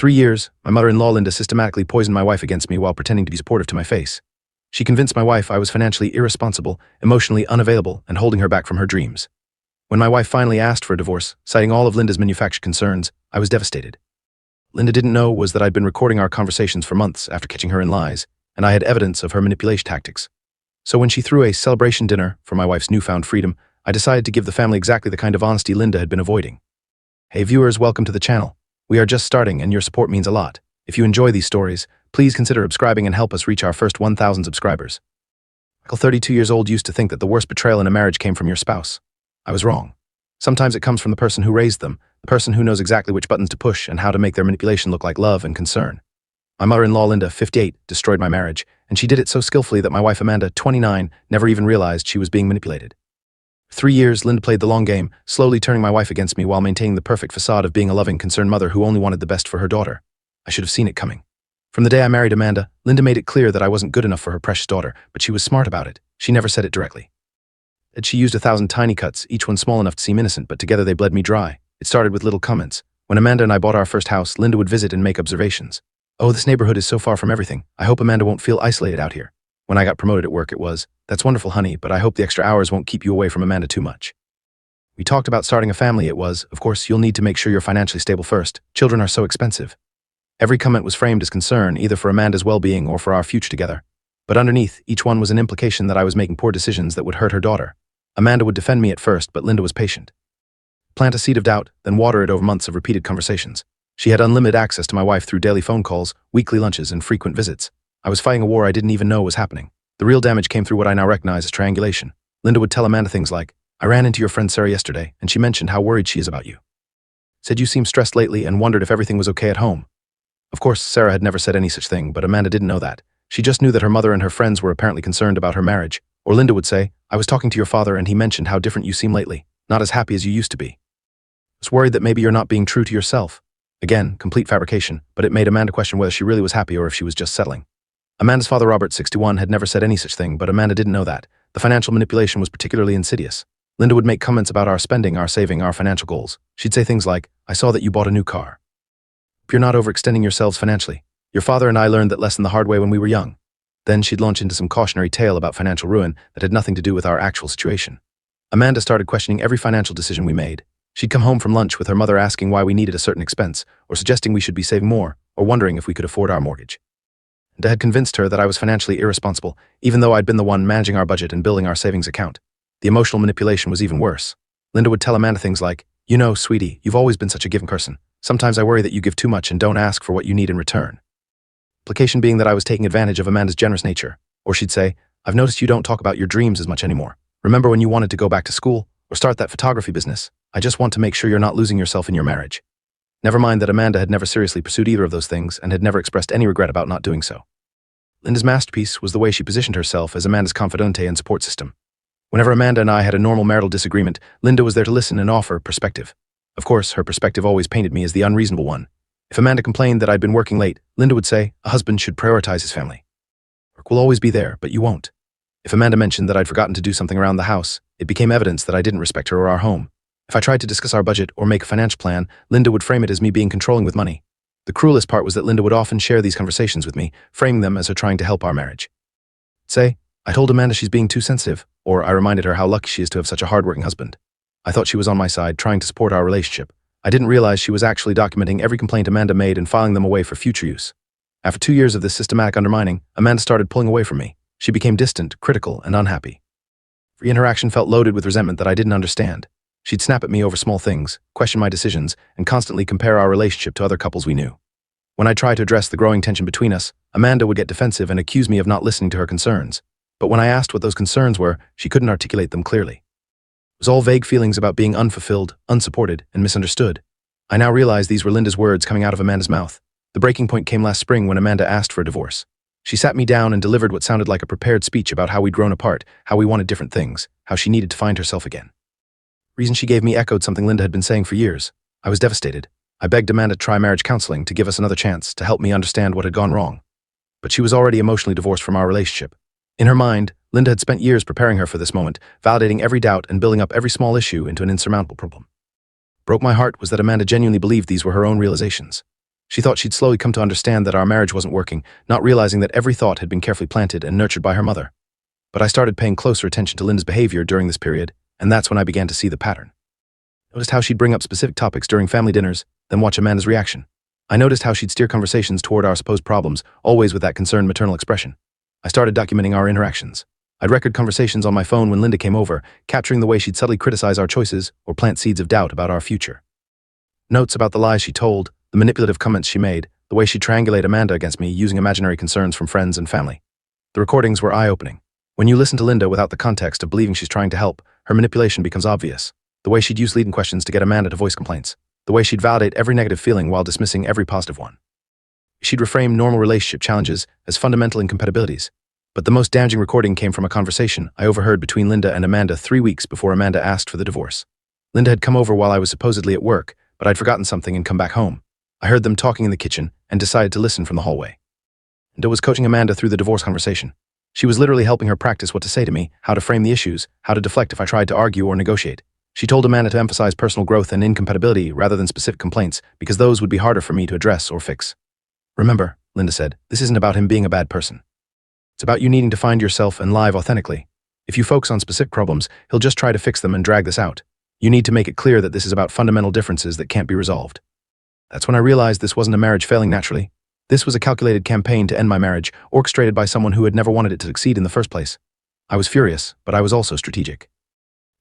3 years, my mother-in-law Linda systematically poisoned my wife against me while pretending to be supportive to my face. She convinced my wife I was financially irresponsible, emotionally unavailable, and holding her back from her dreams. When my wife finally asked for a divorce, citing all of Linda's manufactured concerns, I was devastated. Linda didn't know was that I'd been recording our conversations for months after catching her in lies, and I had evidence of her manipulation tactics. So when she threw a celebration dinner for my wife's newfound freedom, I decided to give the family exactly the kind of honesty Linda had been avoiding. Hey viewers, welcome to the channel. We are just starting and your support means a lot. If you enjoy these stories, please consider subscribing and help us reach our first 1,000 subscribers. Michael, 32 years old, used to think that the worst betrayal in a marriage came from your spouse. I was wrong. Sometimes it comes from the person who raised them, the person who knows exactly which buttons to push and how to make their manipulation look like love and concern. My mother-in-law Linda, 58, destroyed my marriage, and she did it so skillfully that my wife Amanda, 29, never even realized she was being manipulated. For 3 years, Linda played the long game, slowly turning my wife against me while maintaining the perfect facade of being a loving, concerned mother who only wanted the best for her daughter. I should have seen it coming. From the day I married Amanda, Linda made it clear that I wasn't good enough for her precious daughter, but she was smart about it. She never said it directly. And she used 1,000 tiny cuts, each one small enough to seem innocent, but together they bled me dry. It started with little comments. When Amanda and I bought our first house, Linda would visit and make observations. "Oh, this neighborhood is so far from everything. I hope Amanda won't feel isolated out here." When I got promoted at work, it was, "That's wonderful, honey, but I hope the extra hours won't keep you away from Amanda too much." We talked about starting a family. It was, "Of course, you'll need to make sure you're financially stable first. Children are so expensive." Every comment was framed as concern, either for Amanda's well-being or for our future together. But underneath, each one was an implication that I was making poor decisions that would hurt her daughter. Amanda would defend me at first, but Linda was patient. Plant a seed of doubt, then water it over months of repeated conversations. She had unlimited access to my wife through daily phone calls, weekly lunches, and frequent visits. I was fighting a war I didn't even know was happening. The real damage came through what I now recognize as triangulation. Linda would tell Amanda things like, "I ran into your friend Sarah yesterday, and she mentioned how worried she is about you. Said you seem stressed lately and wondered if everything was okay at home." Of course, Sarah had never said any such thing, but Amanda didn't know that. She just knew that her mother and her friends were apparently concerned about her marriage. Or Linda would say, "I was talking to your father and he mentioned how different you seem lately, not as happy as you used to be. I was worried that maybe you're not being true to yourself." Again, complete fabrication, but it made Amanda question whether she really was happy or if she was just settling. Amanda's father, Robert, 61, had never said any such thing, but Amanda didn't know that. The financial manipulation was particularly insidious. Linda would make comments about our spending, our saving, our financial goals. She'd say things like, "I saw that you bought a new car. You're not overextending yourselves financially. Your father and I learned that lesson the hard way when we were young." Then she'd launch into some cautionary tale about financial ruin that had nothing to do with our actual situation. Amanda started questioning every financial decision we made. She'd come home from lunch with her mother asking why we needed a certain expense, or suggesting we should be saving more, or wondering if we could afford our mortgage. And I had convinced her that I was financially irresponsible, even though I'd been the one managing our budget and building our savings account. The emotional manipulation was even worse. Linda would tell Amanda things like, "You know, sweetie, you've always been such a giving person. Sometimes I worry that you give too much and don't ask for what you need in return." Implication being that I was taking advantage of Amanda's generous nature. Or she'd say, "I've noticed you don't talk about your dreams as much anymore. Remember when you wanted to go back to school or start that photography business? I just want to make sure you're not losing yourself in your marriage." Never mind that Amanda had never seriously pursued either of those things and had never expressed any regret about not doing so. Linda's masterpiece was the way she positioned herself as Amanda's confidante and support system. Whenever Amanda and I had a normal marital disagreement, Linda was there to listen and offer perspective. Of course, her perspective always painted me as the unreasonable one. If Amanda complained that I'd been working late, Linda would say, "A husband should prioritize his family. Work will always be there, but you won't." If Amanda mentioned that I'd forgotten to do something around the house, it became evidence that I didn't respect her or our home. If I tried to discuss our budget or make a financial plan, Linda would frame it as me being controlling with money. The cruelest part was that Linda would often share these conversations with me, framing them as her trying to help our marriage. Say, "I told Amanda she's being too sensitive," or I reminded her how lucky she is to have such a hardworking husband. I thought she was on my side, trying to support our relationship. I didn't realize she was actually documenting every complaint Amanda made and filing them away for future use. After 2 years of this systematic undermining, Amanda started pulling away from me. She became distant, critical, and unhappy. Every interaction felt loaded with resentment that I didn't understand. She'd snap at me over small things, question my decisions, and constantly compare our relationship to other couples we knew. When I tried to address the growing tension between us, Amanda would get defensive and accuse me of not listening to her concerns. But when I asked what those concerns were, she couldn't articulate them clearly. It was all vague feelings about being unfulfilled, unsupported, and misunderstood. I now realize these were Linda's words coming out of Amanda's mouth. The breaking point came last spring when Amanda asked for a divorce. She sat me down and delivered what sounded like a prepared speech about how we'd grown apart, how we wanted different things, how she needed to find herself again. The reason she gave me echoed something Linda had been saying for years. I was devastated. I begged Amanda to try marriage counseling to give us another chance, to help me understand what had gone wrong. But she was already emotionally divorced from our relationship. In her mind, Linda had spent years preparing her for this moment, validating every doubt and building up every small issue into an insurmountable problem. Broke my heart was that Amanda genuinely believed these were her own realizations. She thought she'd slowly come to understand that our marriage wasn't working, not realizing that every thought had been carefully planted and nurtured by her mother. But I started paying closer attention to Linda's behavior during this period, and that's when I began to see the pattern. I noticed how she'd bring up specific topics during family dinners, then watch Amanda's reaction. I noticed how she'd steer conversations toward our supposed problems, always with that concerned maternal expression. I started documenting our interactions. I'd record conversations on my phone when Linda came over, capturing the way she'd subtly criticize our choices or plant seeds of doubt about our future. Notes about the lies she told, the manipulative comments she made, the way she'd triangulate Amanda against me using imaginary concerns from friends and family. The recordings were eye-opening. When you listen to Linda without the context of believing she's trying to help, her manipulation becomes obvious. The way she'd use leading questions to get Amanda to voice complaints. The way she'd validate every negative feeling while dismissing every positive one. She'd reframe normal relationship challenges as fundamental incompatibilities. But the most damaging recording came from a conversation I overheard between Linda and Amanda 3 weeks before Amanda asked for the divorce. Linda had come over while I was supposedly at work, but I'd forgotten something and come back home. I heard them talking in the kitchen and decided to listen from the hallway. Linda was coaching Amanda through the divorce conversation. She was literally helping her practice what to say to me, how to frame the issues, how to deflect if I tried to argue or negotiate. She told Amanda to emphasize personal growth and incompatibility rather than specific complaints because those would be harder for me to address or fix. Remember, Linda said, this isn't about him being a bad person. It's about you needing to find yourself and live authentically. If you focus on specific problems, he'll just try to fix them and drag this out. You need to make it clear that this is about fundamental differences that can't be resolved. That's when I realized this wasn't a marriage failing naturally. This was a calculated campaign to end my marriage, orchestrated by someone who had never wanted it to succeed in the first place. I was furious, but I was also strategic.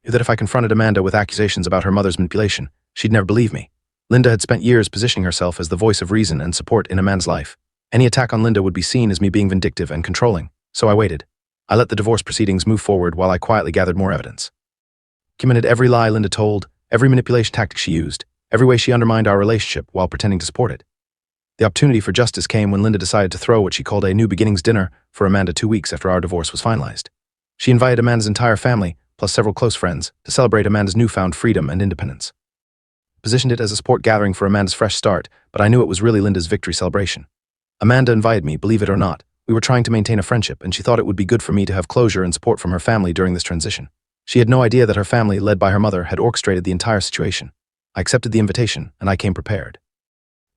I knew that if I confronted Amanda with accusations about her mother's manipulation, she'd never believe me. Linda had spent years positioning herself as the voice of reason and support in Amanda's life. Any attack on Linda would be seen as me being vindictive and controlling, so I waited. I let the divorce proceedings move forward while I quietly gathered more evidence. Documented every lie Linda told, every manipulation tactic she used, every way she undermined our relationship while pretending to support it. The opportunity for justice came when Linda decided to throw what she called a new beginnings dinner for Amanda 2 weeks after our divorce was finalized. She invited Amanda's entire family, plus several close friends, to celebrate Amanda's newfound freedom and independence. Positioned it as a support gathering for Amanda's fresh start, but I knew it was really Linda's victory celebration. Amanda invited me, believe it or not. We were trying to maintain a friendship, and she thought it would be good for me to have closure and support from her family during this transition. She had no idea that her family, led by her mother, had orchestrated the entire situation. I accepted the invitation, and I came prepared.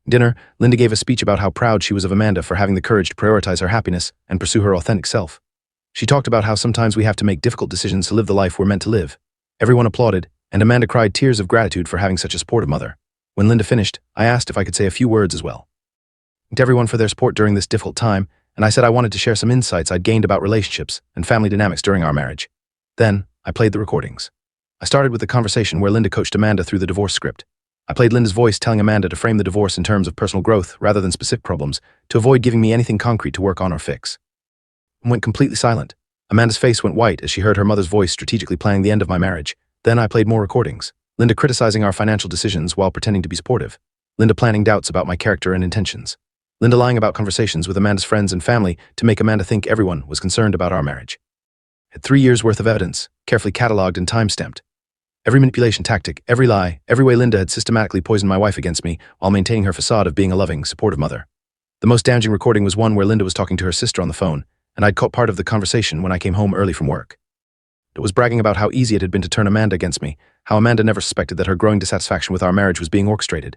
Dinner, Linda gave a speech about how proud she was of Amanda for having the courage to prioritize her happiness and pursue her authentic self. She talked about how sometimes we have to make difficult decisions to live the life we're meant to live. Everyone applauded, and Amanda cried tears of gratitude for having such a supportive mother. When Linda finished, I asked if I could say a few words as well. I thanked everyone for their support during this difficult time, and I said I wanted to share some insights I'd gained about relationships and family dynamics during our marriage. Then, I played the recordings. I started with the conversation where Linda coached Amanda through the divorce script. I played Linda's voice telling Amanda to frame the divorce in terms of personal growth rather than specific problems, to avoid giving me anything concrete to work on or fix. I went completely silent. Amanda's face went white as she heard her mother's voice strategically planning the end of my marriage. Then I played more recordings. Linda criticizing our financial decisions while pretending to be supportive. Linda planting doubts about my character and intentions. Linda lying about conversations with Amanda's friends and family to make Amanda think everyone was concerned about our marriage. I had 3 years' worth of evidence, carefully cataloged and time-stamped. Every manipulation tactic, every lie, every way Linda had systematically poisoned my wife against me while maintaining her facade of being a loving, supportive mother. The most damaging recording was one where Linda was talking to her sister on the phone, and I'd caught part of the conversation when I came home early from work. It was bragging about how easy it had been to turn Amanda against me, how Amanda never suspected that her growing dissatisfaction with our marriage was being orchestrated.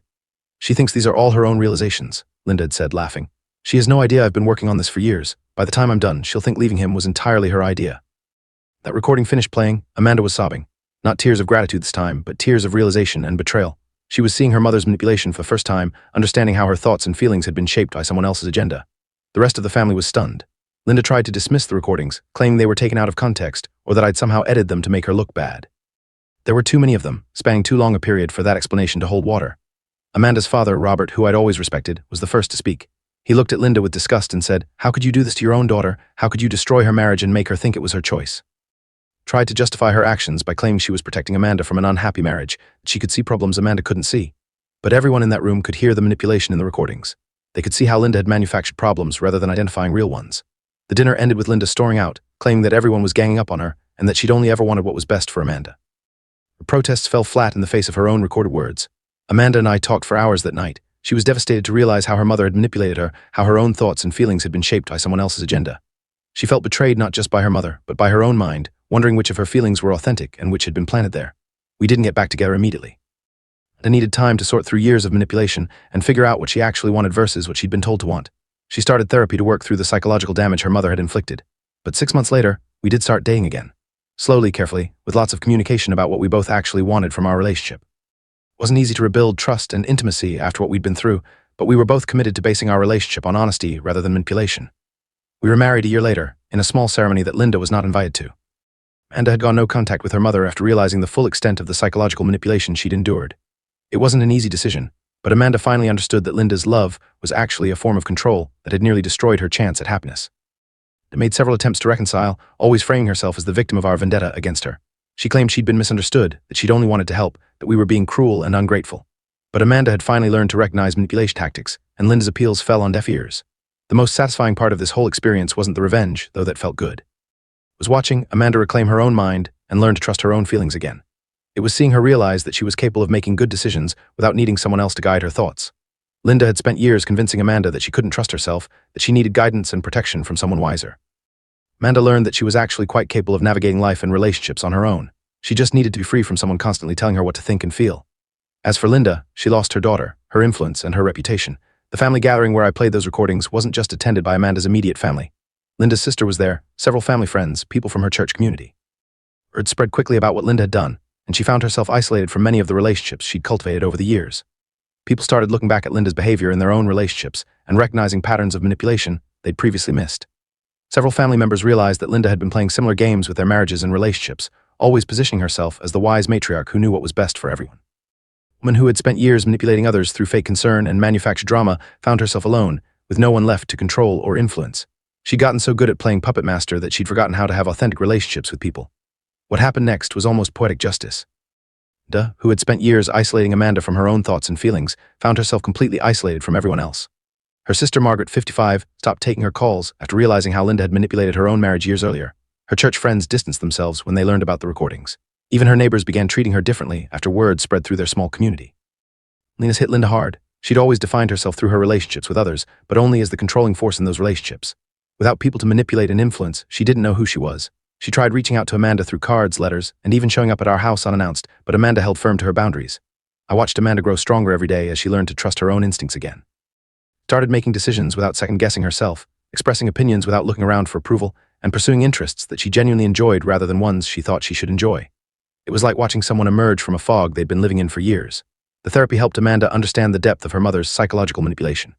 She thinks these are all her own realizations, Linda had said, laughing. She has no idea I've been working on this for years. By the time I'm done, she'll think leaving him was entirely her idea. That recording finished playing, Amanda was sobbing. Not tears of gratitude this time, but tears of realization and betrayal. She was seeing her mother's manipulation for the first time, understanding how her thoughts and feelings had been shaped by someone else's agenda. The rest of the family was stunned. Linda tried to dismiss the recordings, claiming they were taken out of context, or that I'd somehow edited them to make her look bad. There were too many of them, spanning too long a period for that explanation to hold water. Amanda's father, Robert, who I'd always respected, was the first to speak. He looked at Linda with disgust and said, "How could you do this to your own daughter? How could you destroy her marriage and make her think it was her choice?" Tried to justify her actions by claiming she was protecting Amanda from an unhappy marriage, that she could see problems Amanda couldn't see. But everyone in that room could hear the manipulation in the recordings. They could see how Linda had manufactured problems rather than identifying real ones. The dinner ended with Linda storming out, claiming that everyone was ganging up on her and that she'd only ever wanted what was best for Amanda. Her protests fell flat in the face of her own recorded words. Amanda and I talked for hours that night. She was devastated to realize how her mother had manipulated her, how her own thoughts and feelings had been shaped by someone else's agenda. She felt betrayed not just by her mother, but by her own mind, wondering which of her feelings were authentic and which had been planted there. We didn't get back together immediately. Amanda needed time to sort through years of manipulation and figure out what she actually wanted versus what she'd been told to want. She started therapy to work through the psychological damage her mother had inflicted. But 6 months later, we did start dating again. Slowly, carefully, with lots of communication about what we both actually wanted from our relationship. It wasn't easy to rebuild trust and intimacy after what we'd been through, but we were both committed to basing our relationship on honesty rather than manipulation. We were married a year later, in a small ceremony that Linda was not invited to. Amanda had gone no contact with her mother after realizing the full extent of the psychological manipulation she'd endured. It wasn't an easy decision, but Amanda finally understood that Linda's love was actually a form of control that had nearly destroyed her chance at happiness. She made several attempts to reconcile, always framing herself as the victim of our vendetta against her. She claimed she'd been misunderstood, that she'd only wanted to help, that we were being cruel and ungrateful. But Amanda had finally learned to recognize manipulation tactics, and Linda's appeals fell on deaf ears. The most satisfying part of this whole experience wasn't the revenge, though that felt good. It was watching Amanda reclaim her own mind and learn to trust her own feelings again. It was seeing her realize that she was capable of making good decisions without needing someone else to guide her thoughts. Linda had spent years convincing Amanda that she couldn't trust herself, that she needed guidance and protection from someone wiser. Amanda learned that she was actually quite capable of navigating life and relationships on her own. She just needed to be free from someone constantly telling her what to think and feel. As for Linda, she lost her daughter, her influence, and her reputation. The family gathering where I played those recordings wasn't just attended by Amanda's immediate family. Linda's sister was there, several family friends, people from her church community. Word spread quickly about what Linda had done, and she found herself isolated from many of the relationships she'd cultivated over the years. People started looking back at Linda's behavior in their own relationships and recognizing patterns of manipulation they'd previously missed. Several family members realized that Linda had been playing similar games with their marriages and relationships, always positioning herself as the wise matriarch who knew what was best for everyone. A woman who had spent years manipulating others through fake concern and manufactured drama found herself alone, with no one left to control or influence. She'd gotten so good at playing puppet master that she'd forgotten how to have authentic relationships with people. What happened next was almost poetic justice. Linda, who had spent years isolating Amanda from her own thoughts and feelings, found herself completely isolated from everyone else. Her sister Margaret, 55, stopped taking her calls after realizing how Linda had manipulated her own marriage years earlier. Her church friends distanced themselves when they learned about the recordings. Even her neighbors began treating her differently after word spread through their small community. Loneliness hit Linda hard. She'd always defined herself through her relationships with others, but only as the controlling force in those relationships. Without people to manipulate and influence, she didn't know who she was. She tried reaching out to Amanda through cards, letters, and even showing up at our house unannounced, but Amanda held firm to her boundaries. I watched Amanda grow stronger every day as she learned to trust her own instincts again. Started making decisions without second-guessing herself, expressing opinions without looking around for approval, and pursuing interests that she genuinely enjoyed rather than ones she thought she should enjoy. It was like watching someone emerge from a fog they'd been living in for years. The therapy helped Amanda understand the depth of her mother's psychological manipulation.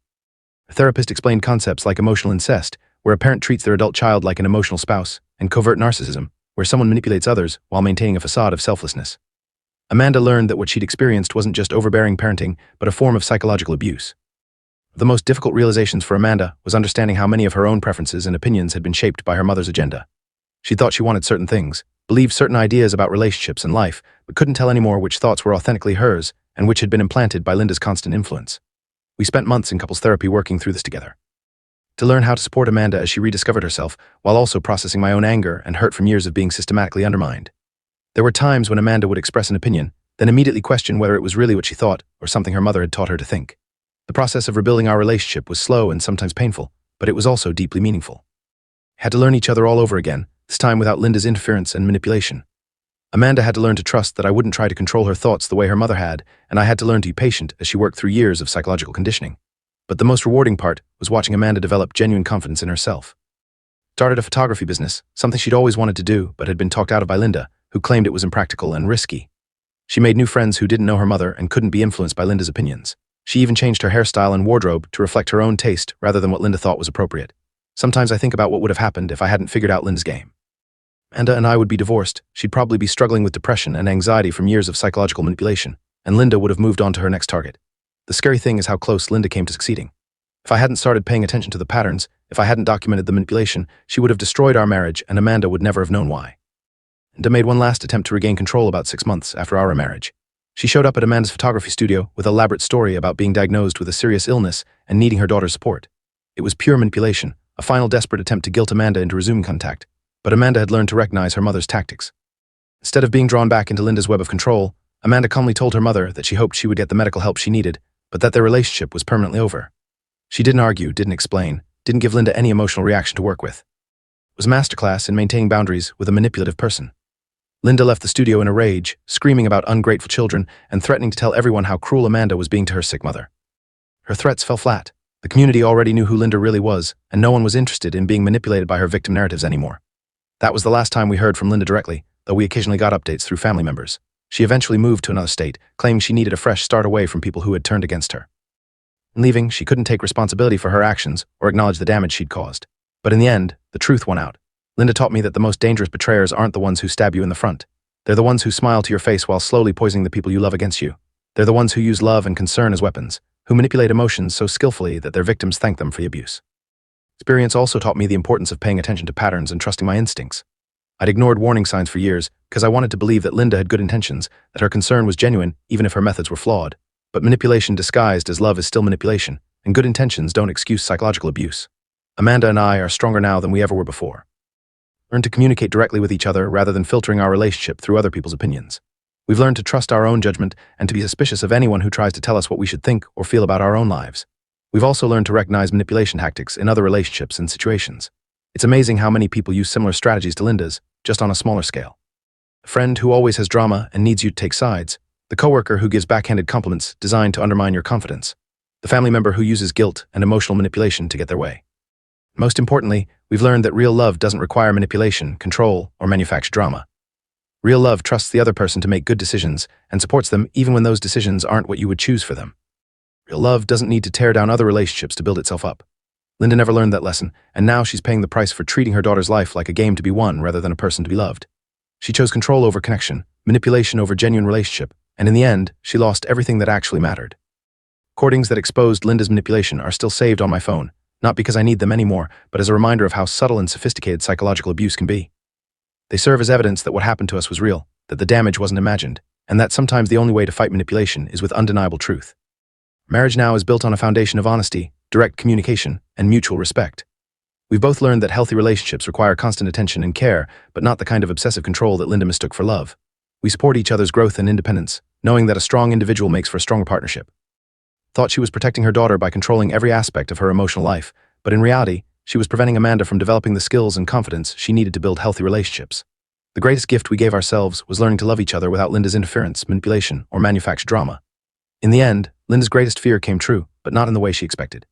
Her therapist explained concepts like emotional incest, where a parent treats their adult child like an emotional spouse, and covert narcissism, where someone manipulates others while maintaining a facade of selflessness. Amanda learned that what she'd experienced wasn't just overbearing parenting, but a form of psychological abuse. The most difficult realizations for Amanda was understanding how many of her own preferences and opinions had been shaped by her mother's agenda. She thought she wanted certain things, believed certain ideas about relationships and life, but couldn't tell anymore which thoughts were authentically hers and which had been implanted by Linda's constant influence. We spent months in couples therapy working through this together. To learn how to support Amanda as she rediscovered herself, while also processing my own anger and hurt from years of being systematically undermined. There were times when Amanda would express an opinion, then immediately question whether it was really what she thought or something her mother had taught her to think. The process of rebuilding our relationship was slow and sometimes painful, but it was also deeply meaningful. We had to learn each other all over again, this time without Linda's interference and manipulation. Amanda had to learn to trust that I wouldn't try to control her thoughts the way her mother had, and I had to learn to be patient as she worked through years of psychological conditioning. But the most rewarding part was watching Amanda develop genuine confidence in herself. Started a photography business, something she'd always wanted to do but had been talked out of by Linda, who claimed it was impractical and risky. She made new friends who didn't know her mother and couldn't be influenced by Linda's opinions. She even changed her hairstyle and wardrobe to reflect her own taste rather than what Linda thought was appropriate. Sometimes I think about what would have happened if I hadn't figured out Linda's game. Amanda and I would be divorced, she'd probably be struggling with depression and anxiety from years of psychological manipulation, and Linda would have moved on to her next target. The scary thing is how close Linda came to succeeding. If I hadn't started paying attention to the patterns, if I hadn't documented the manipulation, she would have destroyed our marriage and Amanda would never have known why. Linda made one last attempt to regain control about 6 months after our marriage. She showed up at Amanda's photography studio with an elaborate story about being diagnosed with a serious illness and needing her daughter's support. It was pure manipulation, a final desperate attempt to guilt Amanda into resuming contact, but Amanda had learned to recognize her mother's tactics. Instead of being drawn back into Linda's web of control, Amanda calmly told her mother that she hoped she would get the medical help she needed, but that their relationship was permanently over. She didn't argue, didn't explain, didn't give Linda any emotional reaction to work with. It was a masterclass in maintaining boundaries with a manipulative person. Linda left the studio in a rage, screaming about ungrateful children and threatening to tell everyone how cruel Amanda was being to her sick mother. Her threats fell flat. The community already knew who Linda really was, and no one was interested in being manipulated by her victim narratives anymore. That was the last time we heard from Linda directly, though we occasionally got updates through family members. She eventually moved to another state, claiming she needed a fresh start away from people who had turned against her. In leaving, she couldn't take responsibility for her actions or acknowledge the damage she'd caused. But in the end, the truth won out. Linda taught me that the most dangerous betrayers aren't the ones who stab you in the front. They're the ones who smile to your face while slowly poisoning the people you love against you. They're the ones who use love and concern as weapons, who manipulate emotions so skillfully that their victims thank them for the abuse. Experience also taught me the importance of paying attention to patterns and trusting my instincts. I'd ignored warning signs for years because I wanted to believe that Linda had good intentions, that her concern was genuine even if her methods were flawed. But manipulation disguised as love is still manipulation, and good intentions don't excuse psychological abuse. Amanda and I are stronger now than we ever were before. Learn to communicate directly with each other rather than filtering our relationship through other people's opinions. We've learned to trust our own judgment and to be suspicious of anyone who tries to tell us what we should think or feel about our own lives. We've also learned to recognize manipulation tactics in other relationships and situations. It's amazing how many people use similar strategies to Linda's, just on a smaller scale. The friend who always has drama and needs you to take sides. The coworker who gives backhanded compliments designed to undermine your confidence. The family member who uses guilt and emotional manipulation to get their way. Most importantly, we've learned that real love doesn't require manipulation, control, or manufactured drama. Real love trusts the other person to make good decisions and supports them even when those decisions aren't what you would choose for them. Real love doesn't need to tear down other relationships to build itself up. Linda never learned that lesson, and now she's paying the price for treating her daughter's life like a game to be won rather than a person to be loved. She chose control over connection, manipulation over genuine relationship, and in the end, she lost everything that actually mattered. Recordings that exposed Linda's manipulation are still saved on my phone, not because I need them anymore, but as a reminder of how subtle and sophisticated psychological abuse can be. They serve as evidence that what happened to us was real, that the damage wasn't imagined, and that sometimes the only way to fight manipulation is with undeniable truth. Marriage now is built on a foundation of honesty, direct communication, and mutual respect. We've both learned that healthy relationships require constant attention and care, but not the kind of obsessive control that Linda mistook for love. We support each other's growth and independence, knowing that a strong individual makes for a stronger partnership. Thought she was protecting her daughter by controlling every aspect of her emotional life, but in reality, she was preventing Amanda from developing the skills and confidence she needed to build healthy relationships. The greatest gift we gave ourselves was learning to love each other without Linda's interference, manipulation, or manufactured drama. In the end, Linda's greatest fear came true, but not in the way she expected.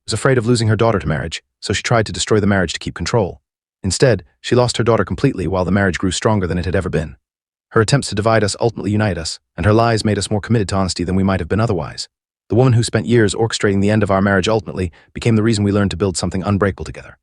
She was afraid of losing her daughter to marriage, so she tried to destroy the marriage to keep control. Instead, she lost her daughter completely while the marriage grew stronger than it had ever been. Her attempts to divide us ultimately united us, and her lies made us more committed to honesty than we might have been otherwise. The woman who spent years orchestrating the end of our marriage ultimately became the reason we learned to build something unbreakable together.